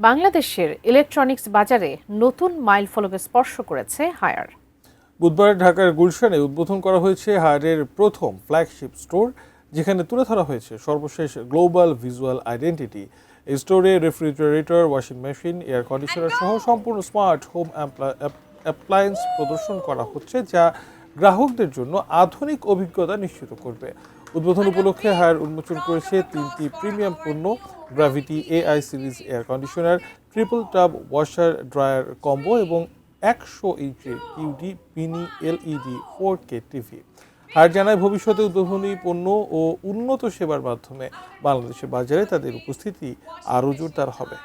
বাংলাদেশের ইলেকট্রনিক্স বাজারে নতুন মাইলফলকে স্পর্শ করেছে হায়ার। বুধবার ঢাকার গুলশানে উদ্বোধন করা হয়েছে হায়ারের প্রথম ফ্ল্যাগশিপ স্টোর, যেখানে তুলে ধরা হয়েছে সর্বশেষ গ্লোবাল ভিজুয়াল আইডেন্টিটি। এই স্টোরে refrigerator, washing machine, air conditioner সহ সম্পূর্ণ স্মার্ট হোম অ্যাপ্লায়েন্স প্রদর্শন করা হচ্ছে, যা গ্রাহকদের জন্য আধুনিক অভিজ্ঞতা নিশ্চিত করবে। উদ্বোধন উপলক্ষে হায়ার উন্মোচন করেছে 3টি প্রিমিয়াম পণ্য: gravity AI series air conditioner, triple tub washer dryer combo এবং 100 ইঞ্চির QD mini LED 4K TV. Haier জানায়, ভবিষ্যতে উদ্ভাবনী পণ্য ও উন্নত সেবার মাধ্যমে বাংলাদেশের বাজারে তাদের উপস্থিতি আরও জোরদার হবে।